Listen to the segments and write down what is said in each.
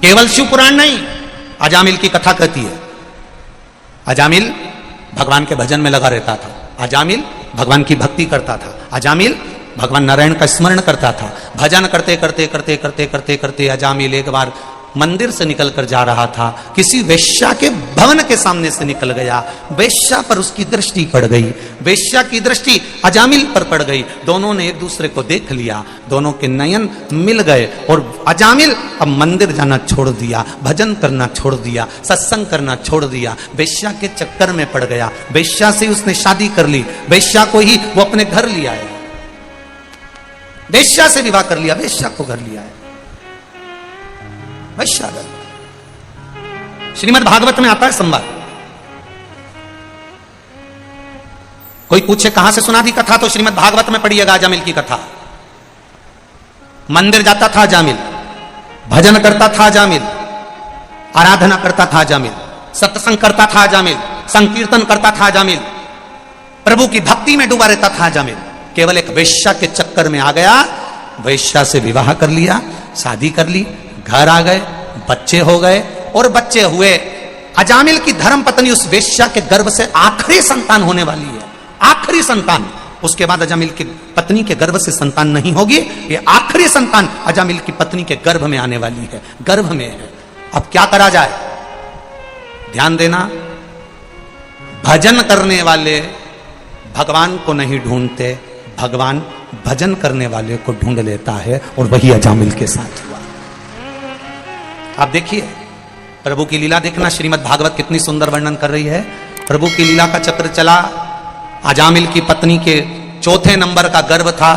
केवल शिव पुराण नहीं, अजामिल की कथा कहती है। अजामिल भगवान के भजन में लगा रहता था, अजामिल भगवान की भक्ति करता था, अजामिल भगवान नारायण का स्मरण करता था। भजन करते करते करते करते करते करते अजामिल एक बार मंदिर से निकल कर जा रहा था, किसी वेश्या के भवन के सामने से निकल गया। वेश्या पर उसकी दृष्टि पड़ गई, वेश्या की दृष्टि अजामिल पर पड़ गई। दोनों ने एक दूसरे को देख लिया, दोनों के नयन मिल गए और अजामिल अब मंदिर जाना छोड़ दिया, भजन करना छोड़ दिया, सत्संग करना छोड़ दिया, वेश्या के चक्कर में पड़ गया। वेश्या से उसने शादी कर ली, वेश्या को ही वो अपने घर लिया है, वेश्या से विवाह कर लिया, वेश्या को घर लिया है। वैश्यागत श्रीमद् भागवत में आता है संवाद। कोई पूछे कहां से सुना दी कथा, तो श्रीमद् भागवत में पढ़िएगा अजामिल की कथा। मंदिर जाता था अजामिल, भजन करता था अजामिल, आराधना करता था अजामिल, सत्संग करता था अजामिल, संकीर्तन करता था अजामिल, प्रभु की भक्ति में डूबा रहता था अजामिल। केवल एक वेश्या के चक्कर में आ गया, वेश्या से विवाह कर लिया, शादी कर ली, घर आ गए, बच्चे हो गए और बच्चे हुए। अजामिल की धर्म पत्नी उस वेश्या के गर्भ से आखिरी संतान होने वाली है, आखिरी संतान। उसके बाद अजामिल की पत्नी के गर्भ से संतान नहीं होगी, ये आखिरी संतान अजामिल की पत्नी के गर्भ में आने वाली है, गर्भ में है। अब क्या करा जाए, ध्यान देना, भजन करने वाले भगवान को नहीं ढूंढते, भगवान भजन करने वाले को ढूंढ लेता है, और वही अजामिल के साथ हुआ। आप देखिए प्रभु की लीला देखना, श्रीमद् भागवत कितनी सुंदर वर्णन कर रही है। प्रभु की लीला का चक्र चला, अजामिल की पत्नी के चौथे नंबर का गर्भ था,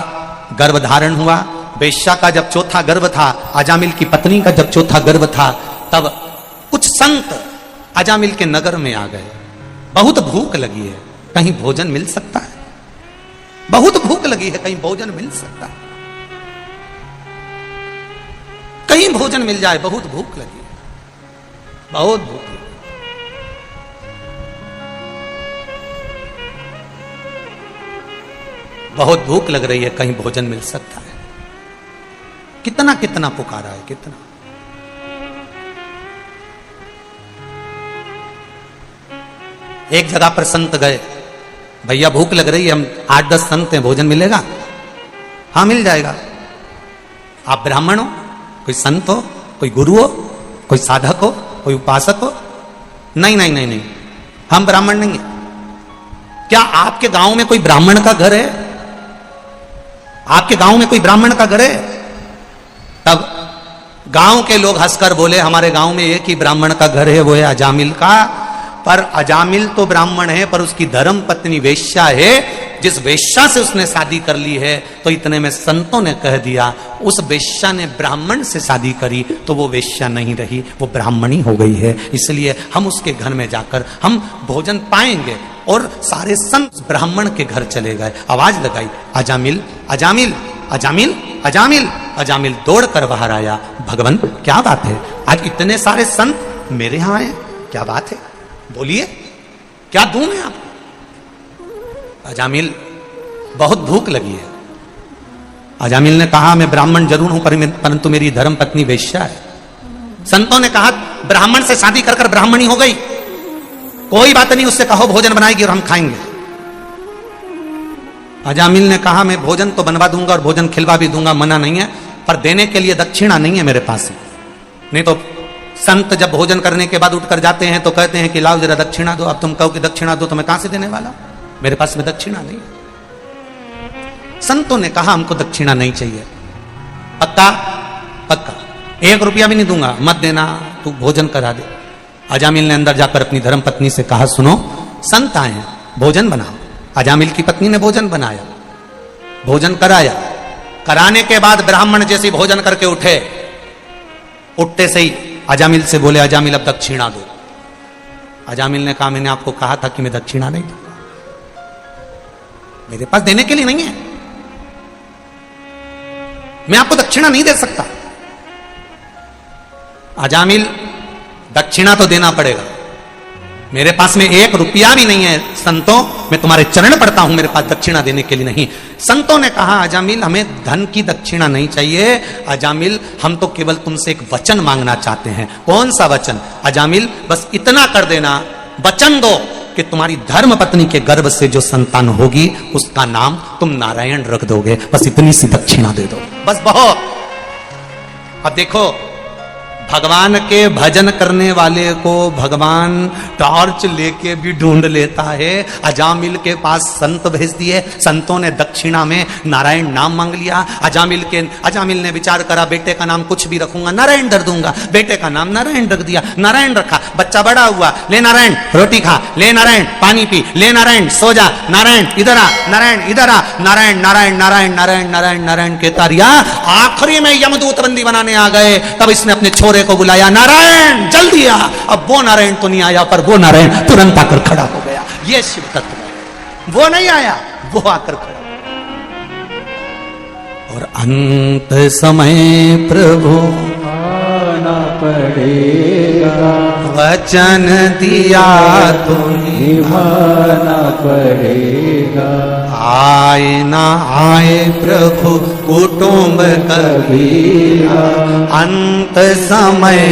गर्भ धारण हुआ। वेश्या का जब चौथा गर्भ था, अजामिल की पत्नी का जब चौथा गर्भ था, तब कुछ संत अजामिल के नगर में आ गए। बहुत भूख लगी है, कहीं भोजन मिल सकता है, बहुत भूख लगी है, कहीं भोजन मिल सकता है, कहीं भोजन मिल जाए, बहुत भूख लगी है, बहुत भूख लगी। बहुत भूख लग रही है, कहीं भोजन मिल सकता है। कितना कितना पुकारा है, कितना। एक जगह पर संत गए, भैया भूख लग रही है, हम 8-10 संत हैं, भोजन मिलेगा? हाँ मिल जाएगा। आप ब्राह्मण हो, कोई संत हो, कोई गुरु हो, कोई साधक हो, कोई उपासक हो? नहीं नहीं नहीं नहीं, हम ब्राह्मण नहीं है। क्या आपके गांव में कोई ब्राह्मण का घर है? आपके गांव में कोई ब्राह्मण का घर है? तब गांव के लोग हंसकर बोले, हमारे गांव में एक ही ब्राह्मण का घर है, वो है अजामिल का। पर अजामिल तो ब्राह्मण है, पर उसकी धर्म पत्नी वेश्या है, जिस वेश्या से उसने शादी कर ली है। तो इतने में संतों ने कह दिया, उस वेश्या ने ब्राह्मण से शादी करी तो वो वेश्या नहीं रही, वो ब्राह्मणी हो गई है, इसलिए हम उसके घर में जाकर हम भोजन पाएंगे। और सारे संत ब्राह्मण के घर चले गए, आवाज लगाई, अजामिल अजामिल अजामिल अजामिल। अजामिल दौड़ कर बाहर आया, भगवान क्या बात है, आज इतने सारे संत मेरे यहां आए, क्या बात है, बोलिए क्या दूं मैं आपको? अजामिल बहुत भूख लगी है। अजामिल ने कहा, मैं ब्राह्मण जरूर हूं, परंतु मेरी धर्म पत्नी वेश्या है। संतों ने कहा, ब्राह्मण से शादी कर कर ब्राह्मणी हो गई, कोई बात नहीं, उससे कहो भोजन बनाएगी और हम खाएंगे। अजामिल ने कहा, मैं भोजन तो बनवा दूंगा और भोजन खिलवा भी दूंगा, मना नहीं है, पर देने के लिए दक्षिणा नहीं है मेरे पास। नहीं तो संत जब भोजन करने के बाद उठकर जाते हैं तो कहते हैं कि लाओ जरा दक्षिणा दो। अब तुम कहो कि दक्षिणा दो, तो मैं कहां से देने वाला, मेरे पास में दक्षिणा नहीं। संतों ने कहा, हमको दक्षिणा नहीं चाहिए, पक्का पक्का, 1 रुपया भी नहीं दूंगा, मत देना, तू भोजन करा दे। अजामिल ने अंदर जाकर अपनी धर्म पत्नी से कहा, सुनो संत आए हैं, भोजन बनाओ। अजामिल की पत्नी ने भोजन बनाया, भोजन कराया। कराने के बाद ब्राह्मण जैसे भोजन करके उठे, उठते से ही अजामिल से बोले, अजामिल अब दक्षिणा दो। अजामिल ने कहा, मैंने आपको कहा था कि मैं दक्षिणा नहीं दूंगा, मेरे पास देने के लिए नहीं है, मैं आपको दक्षिणा नहीं दे सकता। अजामिल, दक्षिणा तो देना पड़ेगा, मेरे पास में 1 रुपया भी नहीं है संतों, मैं तुम्हारे चरण पड़ता हूं, मेरे पास दक्षिणा देने के लिए नहीं। संतों ने कहा अजामिल हमें धन की दक्षिणा नहीं चाहिए, अजामिल हम तो केवल तुमसे एक वचन मांगना चाहते हैं। कौन सा वचन? अजामिल बस इतना कर देना, वचन दो कि तुम्हारी धर्म पत्नी के गर्भ से जो संतान होगी उसका नाम तुम नारायण रख दोगे, बस इतनी सी दक्षिणा दे दो, बस बहुत। अब देखो भगवान के भजन करने वाले को भगवान टॉर्च लेके भी ढूंढ लेता है। अजामिल के पास संत भेज दिए, संतों ने दक्षिणा में नारायण नाम मांग लिया। अजामिल ने विचार करा बेटे का नाम कुछ भी रखूंगा, नारायण धर दूंगा। बेटे का नाम नारायण रख दिया, नारायण रखा। बच्चा बड़ा हुआ, ले नारायण रोटी खा, ले नारायण पानी पी, ले नारायण सो जा, नारायण इधर आ, नारायण इधर आ, नारायण नारायण नारायण नारायण नारायण नारायण के तारिया। आखिरी में यमदूत बंदी बनाने आ गए, तब इसने अपने छोरे को बुलाया, नारायण जल्दी आ। अब वो नारायण तो नहीं आया, पर वो नारायण तुरंत आकर खड़ा हो गया। ये शिव तत्व है, वो नहीं आया, वो आकर खड़ा। और अंत समय प्रभु आना पड़ेगा, वचन दिया तो निभाना पड़ेगा। आए ना आए प्रभु कुटुंब कबीरा, अंत समय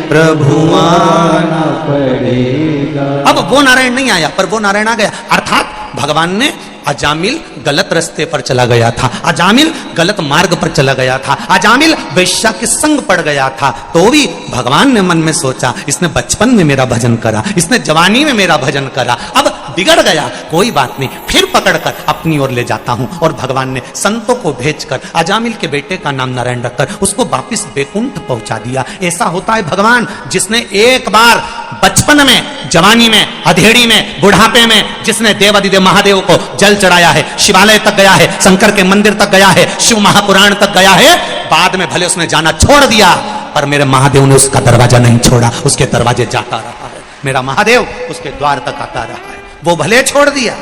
प्रभु आना पड़ेगा। अब वो नारायण नहीं आया, पर वो नारायण आ गया। अर्थात भगवान ने अजामिल गलत रास्ते पर चला गया था, अजामिल गलत मार्ग पर चला गया था, अजामिल वेश्या के संग पड़ गया था, तो भी भगवान ने मन में सोचा इसने बचपन में मेरा भजन करा, इसने जवानी में मेरा भजन करा, अब बिगड़ गया, कोई बात नहीं, फिर पकड़कर अपनी ओर ले जाता हूं। और भगवान ने संतों को भेजकर अजामिल के बेटे का नाम नारायण रखकर उसको वापिस बैकुंठ पहुंचा दिया। ऐसा होता है भगवान, जिसने एक बार बचपन में, जवानी में, अधेड़ी में, बुढ़ापे में जिसने देवादिदेव महादेव को जल चढ़ाया है, शिवालय तक गया है, शंकर के मंदिर तक गया है, शिव महापुराण तक गया है, बाद में भले उसने जाना छोड़ दिया, पर मेरे महादेव ने उसका दरवाजा नहीं छोड़ा, उसके दरवाजे जाता रहा है। मेरा महादेव उसके द्वार तक आता रहा है, वो भले छोड़ दिया।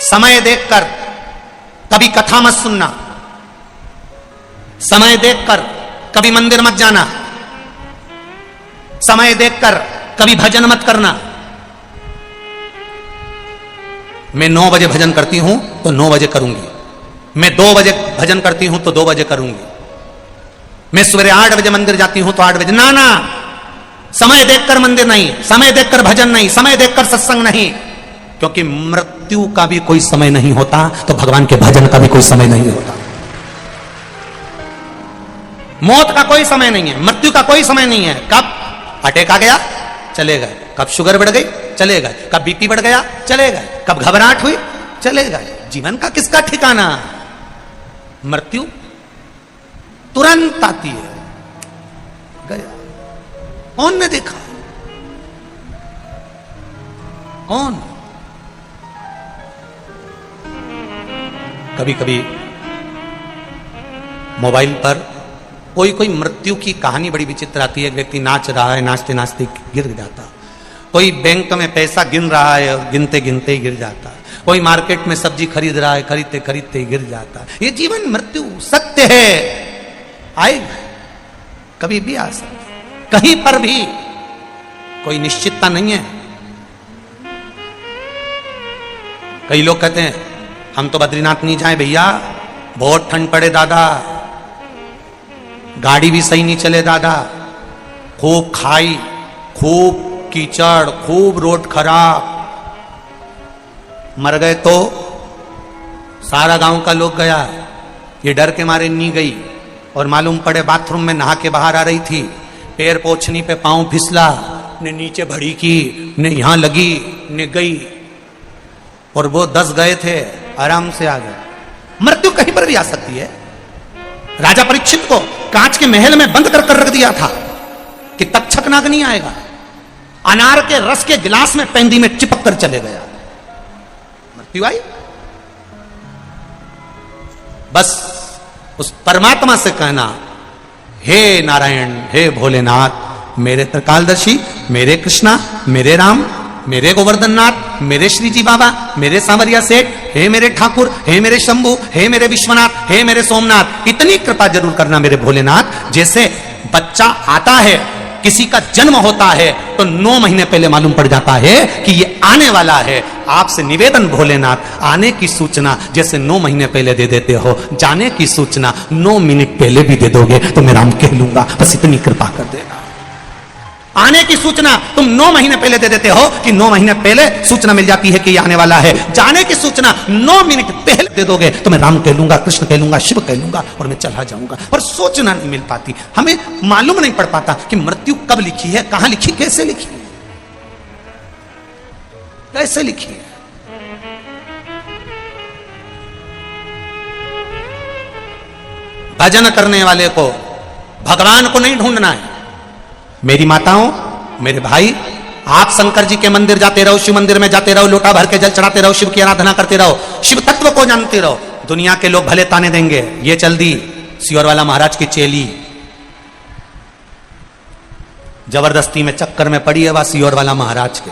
समय देखकर कभी कथा मत सुनना, समय देखकर कभी मंदिर मत जाना, समय देखकर कभी भजन मत करना। मैं 9 बजे भजन करती हूं तो 9 बजे करूंगी, मैं 2 बजे भजन करती हूं तो 2 बजे करूंगी, मैं सवेरे 8 बजे मंदिर जाती हूं तो 8 बजे। ना ना, समय देखकर मंदिर नहीं, समय देखकर भजन नहीं, समय देखकर सत्संग नहीं, क्योंकि मृत्यु का भी कोई समय नहीं होता, तो भगवान के भजन का भी कोई समय नहीं होता। मौत का कोई समय नहीं है, मृत्यु का कोई समय नहीं है। कब अटैक आ गया चले गए, कब शुगर बढ़ गई चले गए, कब बीपी बढ़ गया चले गए, कब घबराहट हुई चले गए। जीवन का किसका ठिकाना? मृत्यु तुरंत आती है, गया। कौन ने देखा? कौन? कभी कभी मोबाइल पर कोई कोई मृत्यु की कहानी बड़ी विचित्र आती है। एक व्यक्ति नाच रहा है, नाचते नाचते गिर जाता, कोई बैंक में पैसा गिन रहा है, गिनते गिनते ही गिर जाता, कोई मार्केट में सब्जी खरीद रहा है, खरीदते खरीदते ही गिर जाता। ये जीवन मृत्यु सत्य है, आएगा, कभी भी आ सकता, कहीं पर भी कोई निश्चितता नहीं है। कई लोग कहते हैं हम तो बद्रीनाथ नहीं जाए भैया, बहुत ठंड पड़े दादा, गाड़ी भी सही नहीं चले दादा, खूब खाई, खूब कीचड़, खूब रोड खराब, मर गए तो सारा गांव का लोग गया, ये डर के मारे नहीं गई, और मालूम पड़े बाथरूम में नहा के बाहर आ रही थी, पैर पोछनी पे पांव फिसला, ने नीचे भड़ी की, ने यहां लगी, ने गई, और वो 10 गए थे, आराम से आ गए। मृत्यु कहीं पर भी आ सकती है। राजा परीक्षित को कांच के महल में बंद कर रख दिया था कि तक्षक नाग नहीं आएगा, अनार के रस के गिलास में पेंदी में चिपक कर चले गया, मृत्यु आई। बस उस परमात्मा से कहना, हे नारायण, हे भोलेनाथ, मेरे त्रिकालदर्शी, मेरे कृष्णा, मेरे राम, मेरे गोवर्धन नाथ, मेरे श्री जी बाबा, मेरे सांवरिया सेठ, हे मेरे ठाकुर, हे मेरे शंभू, हे मेरे विश्वनाथ, हे मेरे सोमनाथ, इतनी कृपा जरूर करना मेरे भोलेनाथ। जैसे बच्चा आता है, किसी का जन्म होता है तो 9 महीने पहले मालूम पड़ जाता है कि ये आने वाला है। आपसे निवेदन भोलेनाथ, आने की सूचना जैसे 9 महीने पहले दे देते हो, जाने की सूचना 9 मिनट पहले भी दे दोगे तो मैं राम कह लूंगा, बस इतनी कृपा कर देना। आने की सूचना तुम 9 महीने पहले दे देते हो कि 9 महीने पहले सूचना मिल जाती है कि ये आने वाला है। जाने की सूचना 9 मिनट पहले दे दोगे तो मैं राम कह लूंगा, कृष्ण कह लूंगा, शिव कह लूंगा और मैं चला जाऊंगा। पर सूचना नहीं मिल पाती, हमें मालूम नहीं पड़ पाता कि मृत्यु कब लिखी है, कहां लिखी, कैसे लिखी है, कैसे लिखी है। भजन करने वाले को भगवान को नहीं ढूंढना है। मेरी माताओं, मेरे भाई, आप शंकर जी के मंदिर जाते रहो, शिव मंदिर में जाते रहो, लोटा भर के जल चढ़ाते रहो, शिव की आराधना करते रहो, शिव तत्व को जानते रहो। दुनिया के लोग भले ताने देंगे, ये चल दी सियोर वाला महाराज की चेली, जबरदस्ती में चक्कर में पड़ी है वह सियोर वाला महाराज के।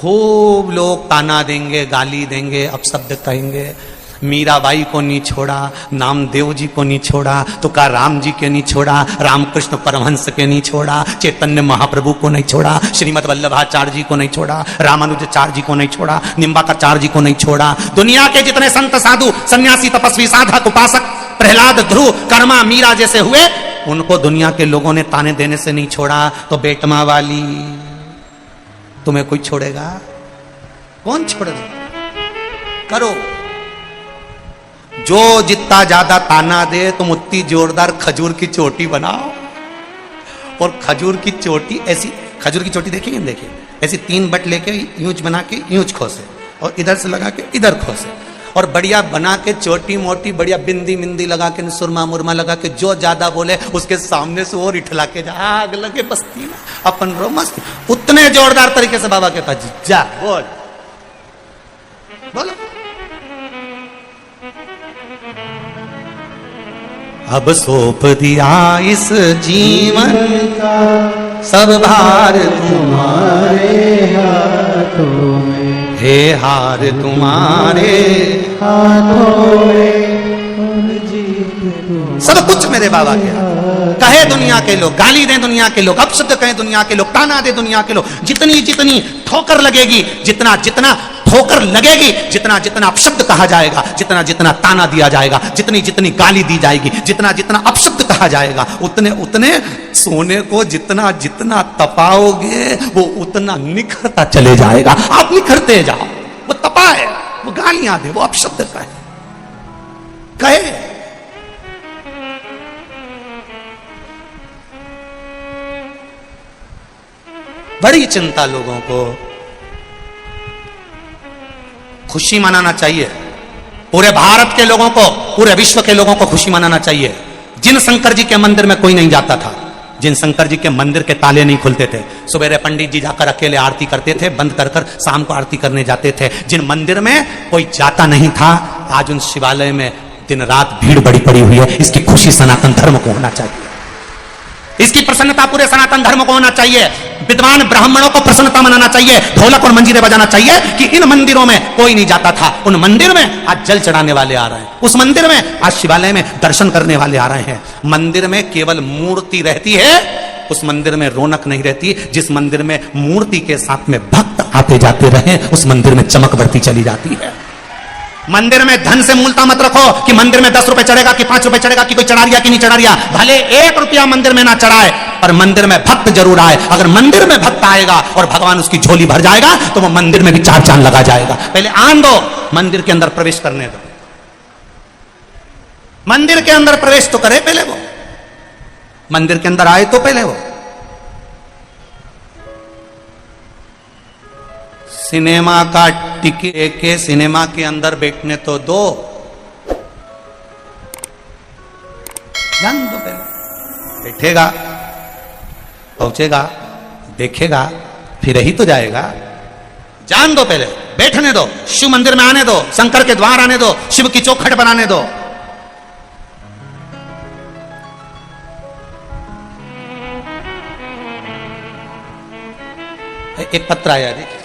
खूब लोग ताना देंगे, गाली देंगे, अपशब्द कहेंगे। मीराबाई को नहीं छोड़ा, नामदेव जी को नहीं छोड़ा, तुका राम जी के नहीं छोड़ा, रामकृष्ण परमहंस के नहीं छोड़ा, चैतन्य महाप्रभु को नहीं छोड़ा, श्रीमद वल्लभाचार्य जी को नहीं छोड़ा, रामानुजाचार्य जी को नहीं छोड़ा, निम्बाकाचार्य जी को नहीं छोड़ा। दुनिया के जितने संत साधु सन्यासी तपस्वी साधक उपासक प्रहलाद ध्रुव कर्मा मीरा जैसे हुए, उनको दुनिया के लोगों ने ताने देने से नहीं छोड़ा। तो बेटमा वाली तुम्हें कोई छोड़ेगा? कौन छोड़ेगा? करो। जो जितना ज्यादा ताना दे तुम उतनी जोरदार खजूर की चोटी बनाओ। और खजूर की चोटी ऐसी, खजूर की चोटी देखेंगे, देखिए ऐसी 3 बट लेके यूज बना के यूज खोसे और इधर से लगा के इधर खोसे और बढ़िया बना के चोटी मोटी बढ़िया बिंदी मिंदी लगा के सुरमा मुरमा लगा के जो ज्यादा बोले उसके सामने से और इठला के जा, आग लगे बस्ती में अपन रो मस्त। उतने जोरदार तरीके से बाबा के पास जा बोल बोलो। अब सौंप दिया इस जीवन का सब भार तुम्हारे हाथों में, हे हार तुम्हारे हाथों में, सब कुछ मेरे बाबा के हाथ। कहे दुनिया के लोग, गाली दें दुनिया के लोग, अपशब्द कहें दुनिया के लोग, ताना दे दुनिया के लोग, जितनी जितनी ठोकर लगेगी, जितना जितना ठोकर लगेगी, जितना जितना अपशब्द कहा जाएगा, जितना जितना ताना दिया जाएगा, जितनी जितनी गाली दी जाएगी, जितना जितना अपशब्द कहा जाएगा, उतने उतने सोने को जितना जितना तपाओगे वो उतना निखरता चले जाएगा। आप निखरते जाओ। वो तपा है, वो गालियां दे, वो अपशब्द कहे। बड़ी चिंता लोगों को। खुशी मनाना चाहिए पूरे भारत के लोगों को, पूरे विश्व के लोगों को खुशी मनाना चाहिए। जिन शंकर जी के मंदिर में कोई नहीं जाता था, जिन शंकर जी के मंदिर के ताले नहीं खुलते थे, सवेरे पंडित जी जाकर अकेले आरती करते थे, बंद कर कर शाम को आरती करने जाते थे, जिन मंदिर में कोई जाता नहीं था, आज उन शिवालय में दिन रात भीड़ बड़ी पड़ी हुई है। इसकी खुशी सनातन धर्म को होना चाहिए, इसकी प्रसन्नता पूरे सनातन धर्म को होना चाहिए। विद्वान ब्राह्मणों को प्रसन्नता मनाना चाहिए, ढोलक और मंजीरे बजाना चाहिए कि इन मंदिरों में कोई नहीं जाता था, उन मंदिर में आज जल चढ़ाने वाले आ रहे हैं, उस मंदिर में आज शिवालय में दर्शन करने वाले आ रहे हैं। मंदिर में केवल मूर्ति रहती है, उस मंदिर में रौनक नहीं रहती। जिस मंदिर में मूर्ति के साथ में भक्त आते जाते रहे, उस मंदिर में चमक बढ़ती चली जाती है। मंदिर में धन से मूलता मत रखो कि मंदिर में 10 रुपए चढ़ेगा कि 5 रुपए चढ़ेगा कि कोई चढ़ा रिया कि नहीं चढ़ा रिया। भले 1 रुपया मंदिर में ना चढ़ाए, पर मंदिर में भक्त जरूर आए। अगर मंदिर में भक्त आएगा और भगवान उसकी झोली भर जाएगा तो वो मंदिर में भी 4 चांद लगा जाएगा। पहले आन दो, मंदिर के अंदर प्रवेश करने दो, मंदिर के अंदर प्रवेश तो करे पहले वो, मंदिर के अंदर आए तो पहले वो। सिनेमा का टिकट के सिनेमा के अंदर बैठने तो दो, जान दो पहले। बैठेगा, पहुंचेगा, देखेगा, फिर ही तो जाएगा। जान दो पहले, बैठने दो, शिव मंदिर में आने दो, शंकर के द्वार आने दो, शिव की चौखट बनाने दो। एक पत्र आया, देखिए,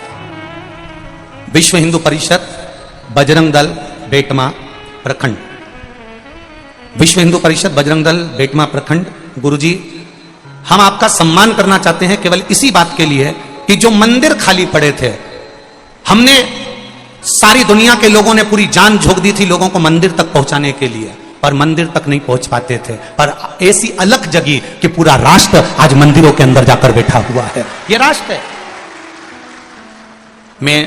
विश्व हिंदू परिषद बजरंग दल बेटमा प्रखंड। विश्व हिंदू परिषद बजरंग दल बेटमा प्रखंड, गुरुजी हम आपका सम्मान करना चाहते हैं केवल इसी बात के लिए कि जो मंदिर खाली पड़े थे, हमने सारी दुनिया के लोगों ने पूरी जान झोंक दी थी लोगों को मंदिर तक पहुंचाने के लिए, पर मंदिर तक नहीं पहुंच पाते थे। पर ऐसी अलख जगी कि पूरा राष्ट्र आज मंदिरों के अंदर जाकर बैठा हुआ है। यह राष्ट्र है। मैं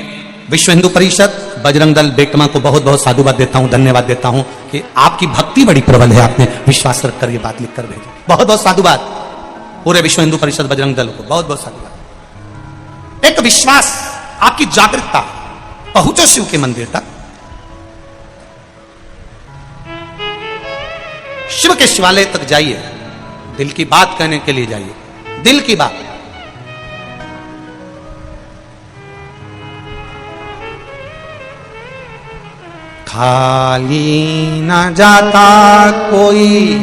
विश्व हिंदू परिषद बजरंग दल बेटमा को बहुत बहुत साधुवाद देता हूं, धन्यवाद देता हूं कि आपकी भक्ति बड़ी प्रबल है, आपने विश्वास रखकर ये बात लिखकर भेजी। बहुत बहुत साधुवाद पूरे विश्व हिंदू परिषद बजरंग दल को, बहुत बहुत साधुवाद। एक विश्वास, आपकी जागरूकता, पहुंचो शिव के मंदिर तक, शिव के शिवालय तक जाइए, दिल की बात कहने के लिए जाइए, दिल की बात। खाली ना जाता कोई,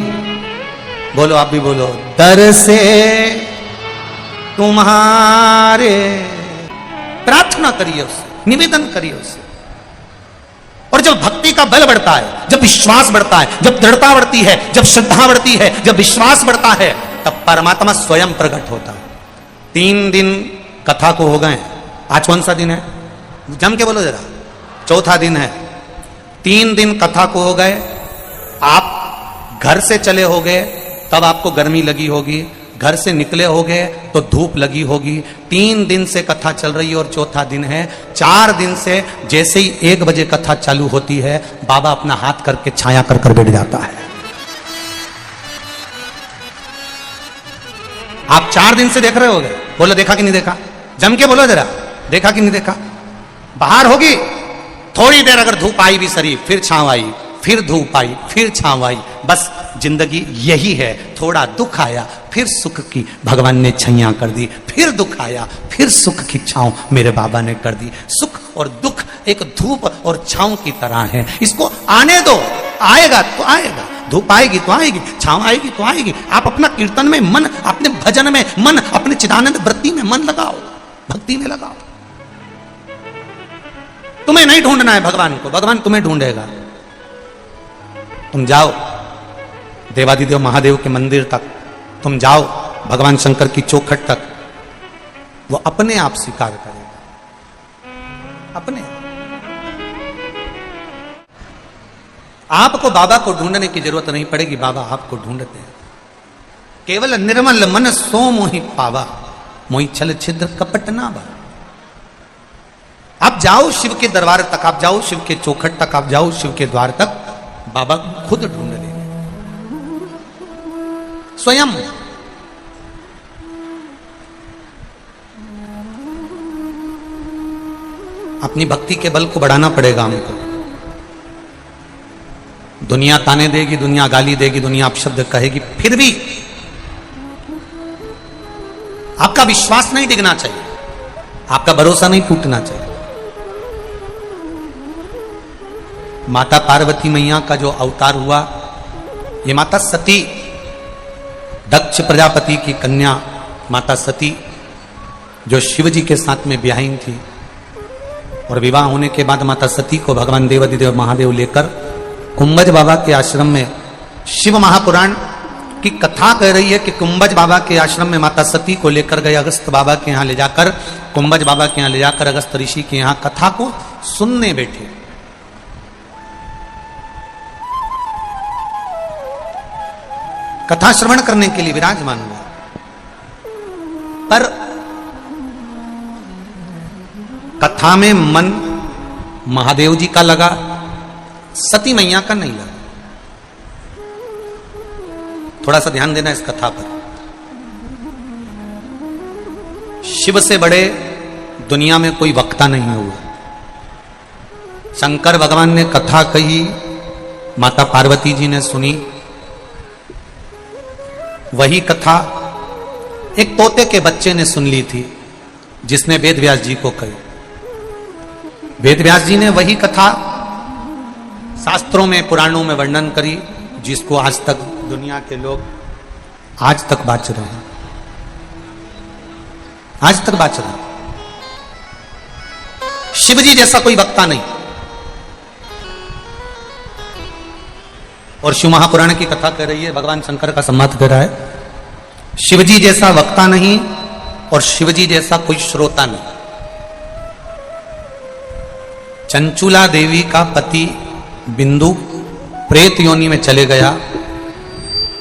बोलो आप भी बोलो, दर से तुम्हारे, प्रार्थना करिए उससे, निवेदन करिए उससे। और जब भक्ति का बल बढ़ता है, जब विश्वास बढ़ता है, जब दृढ़ता बढ़ती है, जब श्रद्धा बढ़ती है, जब विश्वास बढ़ता है, तब परमात्मा स्वयं प्रकट होता है। 3 दिन कथा को हो गए, आज कौन सा दिन है, जम के बोलो जरा, चौथा दिन है। 3 दिन कथा को हो गए, आप घर से चले हो गए तब आपको गर्मी लगी होगी, घर से निकले होगे तो धूप लगी होगी। 3 दिन से कथा चल रही है और चौथा दिन है। 4 दिन से जैसे ही 1 बजे कथा चालू होती है, बाबा अपना हाथ करके छाया कर कर बैठ जाता है। आप 4 दिन से देख रहे होगे, बोलो देखा कि नहीं देखा, जम के बोलो जरा, देखा कि नहीं देखा। बाहर होगी थोड़ी देर, अगर धूप आई भी शरीफ, फिर छांव आई, फिर धूप आई, फिर छांव आई। बस जिंदगी यही है, थोड़ा दुख आया फिर सुख की भगवान ने छैया कर दी, फिर दुख आया फिर सुख की छांव मेरे बाबा ने कर दी। सुख और दुख एक धूप और छांव की तरह है, इसको आने दो, आएगा तो आएगा, धूप आएगी तो आएगी, छांव आएगी तो आएगी। आप अपना कीर्तन में मन, अपने भजन में मन, अपने चिदानंद वृत्ति में मन लगाओ, भक्ति में लगाओ। तुम्हें नहीं ढूंढना है भगवान को, भगवान तुम्हें ढूंढेगा। तुम जाओ देवादिदेव महादेव के मंदिर तक, तुम जाओ भगवान शंकर की चौखट तक, वो अपने आप स्वीकार करेगा, अपने। आपको बाबा को ढूंढने की जरूरत नहीं पड़ेगी, बाबा आपको ढूंढते हैं। केवल निर्मल मन सो मोहि पावा, मोहि छल छिद्र कपट ना बा। आप जाओ शिव के दरबार तक, आप जाओ शिव के चौखट तक, आप जाओ शिव के द्वार तक, बाबा खुद ढूंढ लेंगे स्वयं। अपनी भक्ति के बल को बढ़ाना पड़ेगा हमको। दुनिया ताने देगी, दुनिया गाली देगी, दुनिया अपशब्द कहेगी, फिर भी आपका विश्वास नहीं डिगना चाहिए, आपका भरोसा नहीं टूटना चाहिए। माता पार्वती मैया का जो अवतार हुआ, ये माता सती, दक्ष प्रजापति की कन्या माता सती, जो शिव जी के साथ में ब्याहीन थी, और विवाह होने के बाद माता सती को भगवान देवादिदेव महादेव लेकर कुंभज बाबा के आश्रम में, शिव महापुराण की कथा कह रही है कि कुंभज बाबा के आश्रम में माता सती को लेकर गए, अगस्त बाबा के यहाँ ले जाकर, कुंभज बाबा के यहाँ ले जाकर अगस्त ऋषि के यहाँ कथा को सुनने बैठे। कथा श्रवण करने के लिए विराजमान हुआ, पर कथा में मन महादेव जी का लगा, सती मैया का नहीं लगा। थोड़ा सा ध्यान देना इस कथा पर। शिव से बड़े दुनिया में कोई वक्ता नहीं हुआ। शंकर भगवान ने कथा कही, माता पार्वती जी ने सुनी। वही कथा एक तोते के बच्चे ने सुन ली थी, जिसने वेद व्यास जी को कही। वेद व्यास जी ने वही कथा शास्त्रों में, पुराणों में वर्णन करी, जिसको आज तक दुनिया के लोग आज तक बाच रहे हैं, आज तक बाच रहे हैं। शिव जी जैसा कोई वक्ता नहीं। और शिव महापुराण की कथा कह रही है, भगवान शंकर का संवाद कर रहा है, शिव जी जैसा वक्ता नहीं और शिव जी जैसा कोई श्रोता नहीं। चंचुला देवी का पति बिंदु प्रेत योनि में चले गया।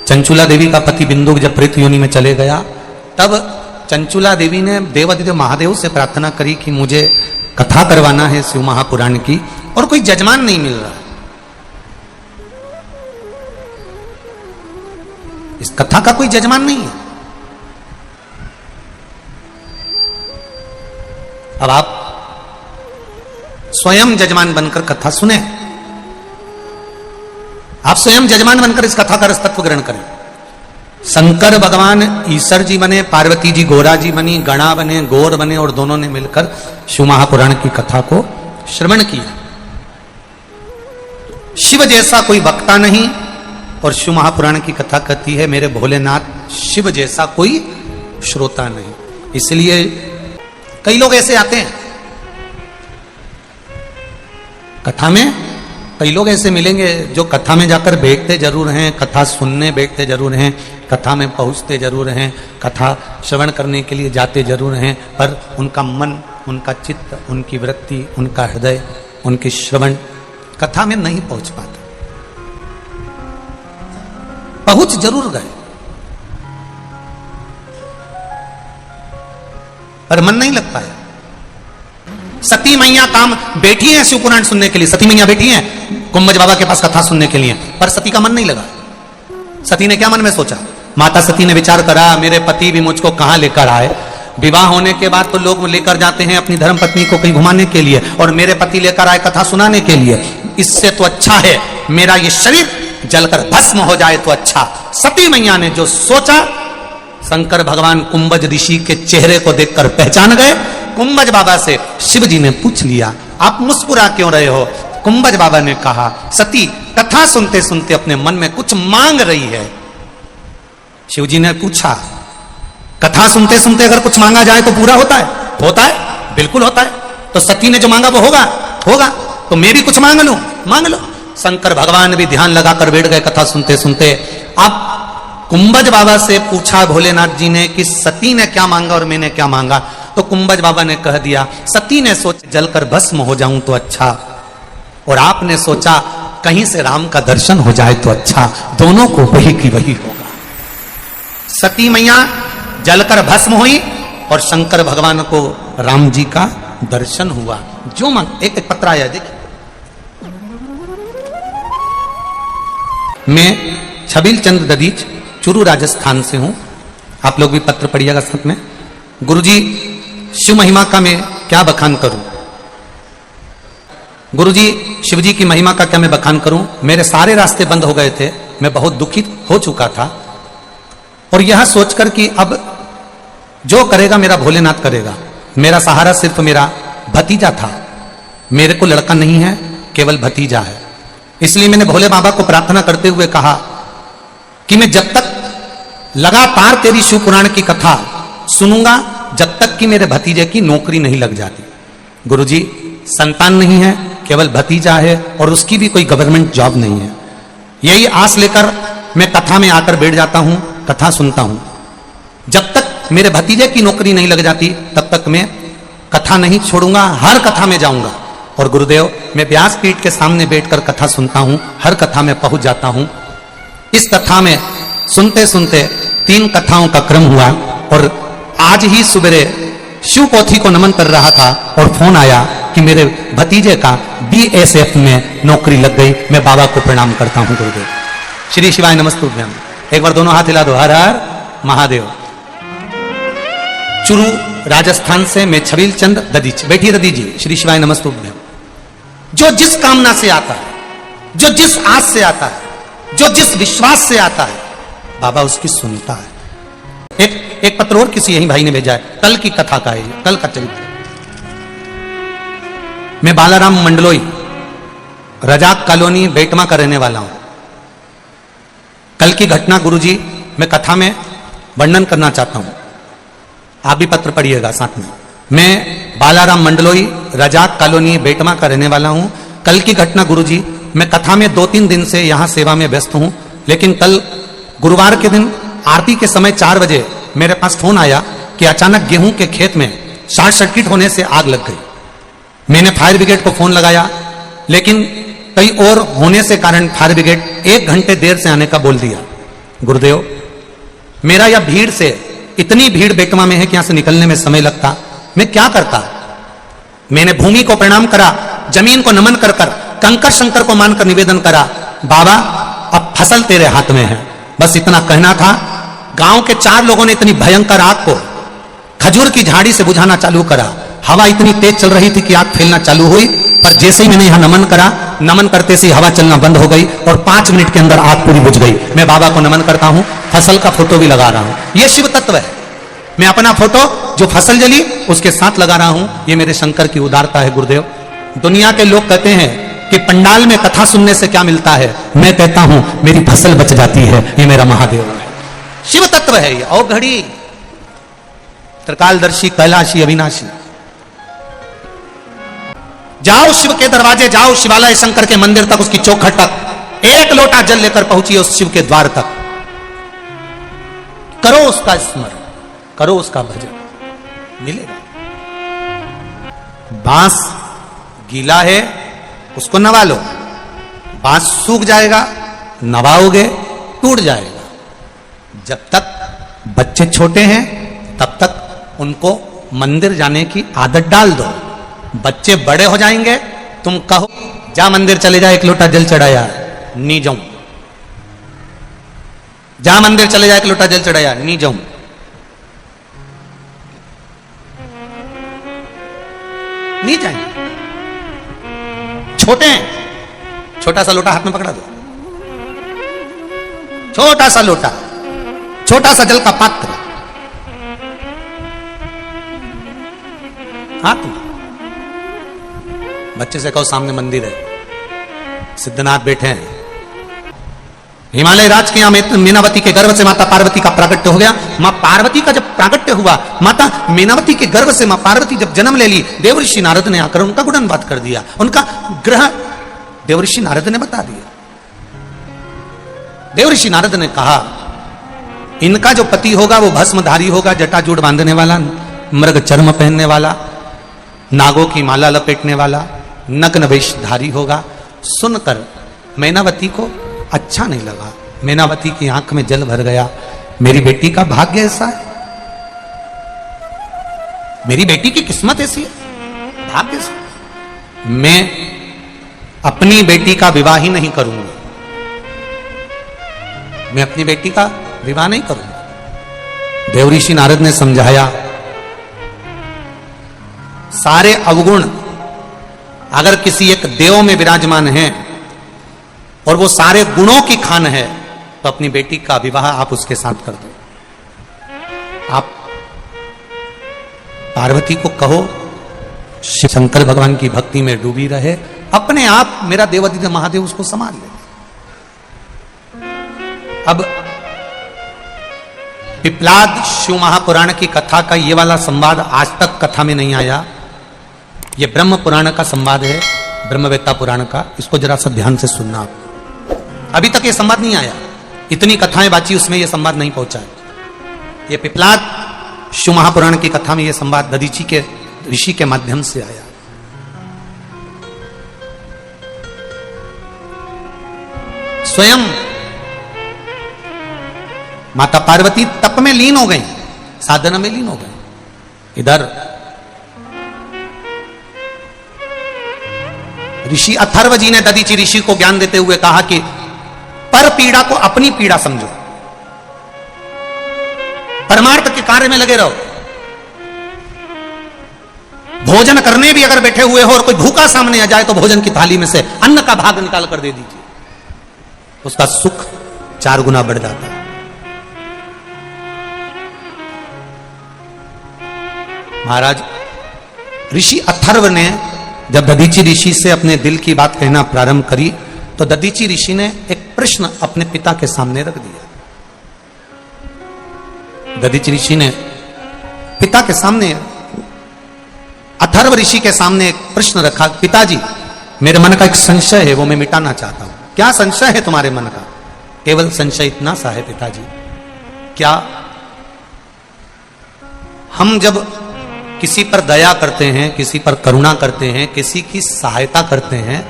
चंचुला देवी का पति बिंदु जब प्रेत योनि में चले गया, तब चंचुला देवी ने देवाधिदेव महादेव से प्रार्थना करी कि मुझे कथा करवाना है शिव महापुराण की, और कोई जजमान नहीं मिल रहा। इस कथा का कोई जजमान नहीं है। अब आप स्वयं जजमान बनकर कथा सुने, आप स्वयं जजमान बनकर इस कथा का रसतत्व ग्रहण करें। शंकर भगवान ईश्वर जी बने, पार्वती जी गोरा जी बनी, गणा बने, गौर बने, और दोनों ने मिलकर शिव महापुराण की कथा को श्रवण किया। शिव जैसा कोई वक्ता नहीं, और शिव महापुराण की कथा कहती है मेरे भोलेनाथ शिव जैसा कोई श्रोता नहीं। इसलिए कई लोग ऐसे आते हैं कथा में, कई लोग ऐसे मिलेंगे जो कथा में जाकर बैठते जरूर हैं, कथा सुनने बैठते जरूर हैं, कथा में पहुंचते जरूर हैं, कथा श्रवण करने के लिए जाते जरूर हैं, पर उनका मन, उनका चित्त, उनकी वृत्ति, उनका हृदय, उनके श्रवण कथा में नहीं पहुंच पाते। पहुंच जरूर गए पर मन नहीं लग पाया। सती मैया काम बैठी है शिव पुराण सुनने के लिए, सती मैया बैठी है गुम्बज बाबा के पास कथा सुनने के लिए, पर सती का मन नहीं लगा। सती ने क्या मन में सोचा? माता सती ने विचार करा मेरे पति भी मुझको कहां लेकर आए। विवाह होने के बाद तो लोग लेकर जाते हैं अपनी धर्म पत्नी को कहीं घुमाने के लिए, और मेरे पति लेकर आए कथा सुनाने के लिए। इससे तो अच्छा है मेरा ये शरीर जलकर भस्म हो जाए तो अच्छा। सती मैया ने जो सोचा, शंकर भगवान कुंभज ऋषि के चेहरे को देखकर पहचान गए। कुंभज बाबा से शिव जी ने पूछ लिया आप मुस्कुरा क्यों रहे हो? कुंभज बाबा ने कहा सती कथा सुनते सुनते अपने मन में कुछ मांग रही है। शिव जी ने पूछा कथा सुनते सुनते अगर कुछ मांगा जाए तो पूरा होता है? होता है, बिल्कुल होता है। तो सती ने जो मांगा वो होगा, होगा तो मैं भी कुछ मांग लूं, मांग लो। शंकर भगवान भी ध्यान लगाकर बैठ गए कथा सुनते सुनते। अब कुंभज बाबा से पूछा भोलेनाथ जी ने कि सती ने क्या मांगा और मैंने क्या मांगा, तो कुंभज बाबा ने कह दिया सती ने सोचा जलकर भस्म हो जाऊं तो अच्छा, और आपने सोचा कहीं से राम का दर्शन हो जाए तो अच्छा। दोनों को वही की वही होगा। सती मैया जलकर भस्म हुई और शंकर भगवान को राम जी का दर्शन हुआ। जो मांग एक पत्र आया देखिए, मैं छबिल चंद ददीच चुरू राजस्थान से हूं। आप लोग भी पत्र पढ़िएगा साथ में। गुरुजी शिव महिमा का मैं क्या बखान करूं? गुरुजी शिव जी की महिमा का क्या मैं बखान करूं? मेरे सारे रास्ते बंद हो गए थे, मैं बहुत दुखित हो चुका था, और यह सोचकर कि अब जो करेगा मेरा भोलेनाथ करेगा। मेरा सहारा सिर्फ मेरा भतीजा था, मेरे को लड़का नहीं है, केवल भतीजा है। इसलिए मैंने भोले बाबा को प्रार्थना करते हुए कहा कि मैं जब तक लगातार तेरी शिव पुराण की कथा सुनूंगा जब तक कि मेरे भतीजे की नौकरी नहीं लग जाती। गुरुजी संतान नहीं है, केवल भतीजा है, और उसकी भी कोई गवर्नमेंट जॉब नहीं है। यही आस लेकर मैं कथा में आकर बैठ जाता हूं, कथा सुनता हूं। जब तक मेरे भतीजे की नौकरी नहीं लग जाती तब तक मैं कथा नहीं छोड़ूंगा, हर कथा में जाऊंगा। और गुरुदेव मैं व्यासपीठ के सामने बैठकर कथा सुनता हूं, हर कथा में पहुंच जाता हूं। इस कथा में सुनते सुनते 3 कथाओं का क्रम हुआ, और आज ही सुबह शिव पोथी को नमन कर रहा था और फोन आया कि मेरे भतीजे का BSF में नौकरी लग गई। मैं बाबा को प्रणाम करता हूं गुरुदेव। श्री शिवाय नमस्तुभ्यम। एक बार दोनों हाथ हिला दो, हर हर महादेव। चुरू राजस्थान से मैं छबील चंद ददीच। बैठिए ददी जी। श्री शिवाय नमस्तुभ्यम। जो जिस कामना से आता है, जो जिस आस से आता है, जो जिस विश्वास से आता है, बाबा उसकी सुनता है। एक पत्र और किसी यही भाई ने भेजा है, कल की कथा का है, कल का चरित्र। मैं बालाराम मंडलोई रजाक कॉलोनी बेटमा का रहने वाला हूं। कल की घटना गुरुजी मैं कथा में वर्णन करना चाहता हूं, आप भी पत्र पढ़िएगा साथ में। मैं बालाराम मंडलोई, रजाक कॉलोनी, बेटमा का रहने वाला हूं। कल की घटना गुरुजी, मैं कथा में 2-3 दिन से यहां सेवा में व्यस्त हूं, लेकिन कल गुरुवार के दिन आरती के समय 4 बजे मेरे पास फोन आया कि अचानक गेहूं के खेत में शॉर्ट सर्किट होने से आग लग गई। मैंने फायर ब्रिगेड को फोन लगाया, लेकिन कई और होने से कारण फायर ब्रिगेड 1 घंटे देर से आने का बोल दिया। गुरुदेव, मेरा यह भीड़ से, इतनी भीड़ बेटमा में है कि यहां से निकलने में समय लगता, मैं क्या करता। मैंने भूमि को प्रणाम करा, जमीन को नमन कर कर कंकर शंकर को मानकर निवेदन करा, बाबा अब फसल तेरे हाथ में है, बस इतना कहना था। गांव के 4 लोगों ने इतनी भयंकर आग को खजूर की झाड़ी से बुझाना चालू करा। हवा इतनी तेज चल रही थी कि आग फैलना चालू हुई, पर जैसे ही मैंने यहां नमन करा, नमन करते से हवा चलना बंद हो गई और 5 मिनट के अंदर आग पूरी बुझ गई। मैं बाबा को नमन करता हूं, फसल का फोटो भी लगा रहा हूं। यह शिव तत्व है। मैं अपना फोटो जो फसल जली उसके साथ लगा रहा हूं, यह मेरे शंकर की उदारता है। गुरुदेव, दुनिया के लोग कहते हैं कि पंडाल में कथा सुनने से क्या मिलता है, मैं कहता हूं मेरी फसल बच जाती है, ये मेरा महादेव है। शिव तत्व है ये, औघड़ी, त्रिकालदर्शी, कैलाशी, अविनाशी। जाओ शिव के दरवाजे, जाओ शिवालय शंकर के मंदिर तक, उसकी चौखट तक 1 लोटा जल लेकर पहुंचिए उस शिव के द्वार तक। करो उसका स्मरण, करो उसका भजन, मिलेगा। बांस गीला है, उसको नवा लो, बांस सूख जाएगा, नवाओगे टूट जाएगा। जब तक बच्चे छोटे हैं तब तक उनको मंदिर जाने की आदत डाल दो। बच्चे बड़े हो जाएंगे, तुम कहो जा मंदिर चले जा, 1 लोटा जल चढ़ाया, नहीं जाऊं। जा मंदिर चले जा, 1 लोटा जल चढ़ाया, नहीं जाऊं। नहीं जाएंगे, छोटे हैं। छोटा सा लोटा हाथ में पकड़ा दो, छोटा सा लोटा, छोटा सा जल का पात्र हाथ में। बच्चे से कहो सामने मंदिर है, सिद्धनाथ बैठे हैं। हिमालय राज के यहां मीनावती के गर्भ से माता पार्वती का प्रागट्य हो गया। मां पार्वती का जब प्रागट्य हुआ, माता मीनावती के गर्भ से मां पार्वती जब जन्म ले ली, देवऋषि नारद ने आकर उनका गुणगान कर दिया। उनका ग्रह देवऋषि नारद ने बता दिया। देवऋषि नारद ने कहा, इनका जो पति होगा वो भस्मधारी होगा, जटाजूट बांधने वाला, मृग चर्म पहनने वाला, नागों की माला लपेटने वाला, नग्न वेशधारी होगा। सुनकर मैनावती को अच्छा नहीं लगा। मैनावती की आंख में जल भर गया। मेरी बेटी का भाग्य ऐसा है, मेरी बेटी की किस्मत ऐसी है, भाग्य ऐसा। मैं अपनी बेटी का विवाह ही नहीं करूंगा, मैं अपनी बेटी का विवाह नहीं करूंगा। देवऋषि नारद ने समझाया, सारे अवगुण अगर किसी एक देव में विराजमान हैं और वो सारे गुणों की खान है, तो अपनी बेटी का विवाह आप उसके साथ कर दो। आप पार्वती को कहो शंकर भगवान की भक्ति में डूबी रहे, अपने आप मेरा देवादिदेव महादेव उसको संभाल ले। अब पिपलाद शिव महापुराण की कथा का ये वाला संवाद आज तक कथा में नहीं आया। ये ब्रह्म पुराण का संवाद है, ब्रह्मवेत्ता पुराण का। इसको जरा सा ध्यान से सुनना आप। अभी तक ये संवाद नहीं आया, इतनी कथाएं बाची उसमें ये संवाद नहीं पहुंचा है। ये पिपलाद शिव महापुराण की कथा में ये संवाद दधीची के ऋषि के माध्यम से आया। स्वयं माता पार्वती तप में लीन हो गई, साधना में लीन हो गई। इधर ऋषि अथर्व जी ने दधीची ऋषि को ज्ञान देते हुए कहा कि पर पीड़ा को अपनी पीड़ा समझो, परमार्थ के कार्य में लगे रहो। भोजन करने भी अगर बैठे हुए हो और कोई भूखा सामने आ जाए तो भोजन की थाली में से अन्न का भाग निकाल कर दे दीजिए, उसका सुख 4 गुना बढ़ जाता है। महाराज ऋषि अथर्व ने जब दधीची ऋषि से अपने दिल की बात कहना प्रारंभ करी, तो दधीची ऋषि ने एक प्रश्न अपने पिता के सामने रख दिया। दधीची ऋषि ने पिता के सामने अथर्व ऋषि के सामने एक प्रश्न रखा, पिताजी मेरे मन का एक संशय है, वो मैं मिटाना चाहता हूं। क्या संशय है तुम्हारे मन का? केवल संशय इतना सा है पिताजी, क्या हम जब किसी पर दया करते हैं, किसी पर करुणा करते हैं, किसी की सहायता करते हैं,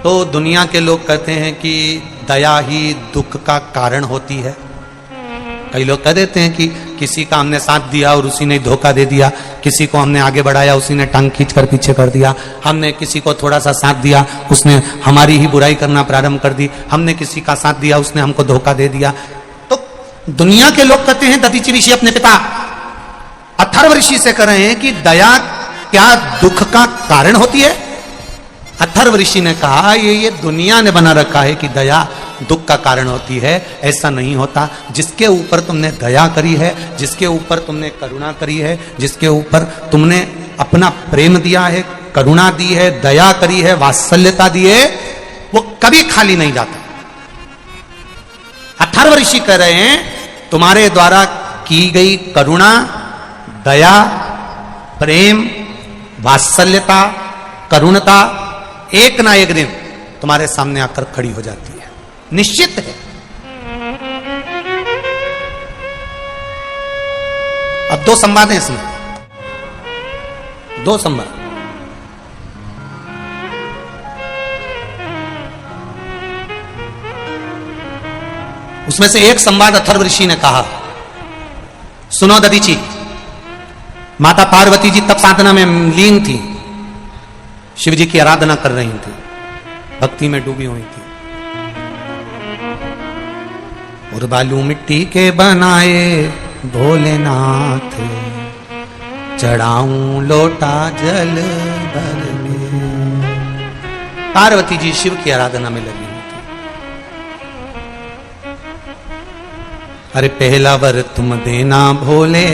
तो दुनिया के लोग कहते हैं कि दया ही दुख का कारण होती है। कई लोग कह देते हैं कि किसी का हमने साथ दिया और उसी ने धोखा दे दिया, किसी को हमने आगे बढ़ाया उसी ने टांग खींच कर पीछे कर दिया, हमने किसी को थोड़ा सा साथ दिया उसने हमारी ही बुराई करना प्रारंभ कर दी, हमने किसी का साथ दिया उसने हमको धोखा दे दिया। तो दुनिया के लोग कहते हैं, दधीचि ऋषि अपने पिता अथर्व ऋषि से कह रहे हैं कि दया क्या दुख का कारण होती है? अथर्व ऋषि ने कहा ये दुनिया ने बना रखा है कि दया दुख का कारण होती है, ऐसा नहीं होता। जिसके ऊपर तुमने दया करी है, जिसके ऊपर तुमने करुणा करी है, जिसके ऊपर तुमने अपना प्रेम दिया है, करुणा दी है, दया करी है, वात्सल्यता दी है, वो कभी खाली नहीं जाता। अथर्व ऋषि कह रहे हैं तुम्हारे द्वारा की गई करुणा, दया, प्रेम, वात्सल्यता, करुणता एक ना एक दिन तुम्हारे सामने आकर खड़ी हो जाती है, निश्चित है। अब दो संवाद हैं इसमें, दो संवाद। उसमें से एक संवाद अथर्व ऋषि ने कहा, सुनो दधीचि, माता पार्वती जी तप साधना में लीन थी, शिव जी की आराधना कर रही थी, भक्ति में डूबी हुई थी। और बालू मिट्टी के बनाए भोलेनाथ, चढ़ाऊं लोटा जल भर के। पार्वती जी शिव की आराधना में लगी हुई थी। अरे पहला वर तुम देना भोले,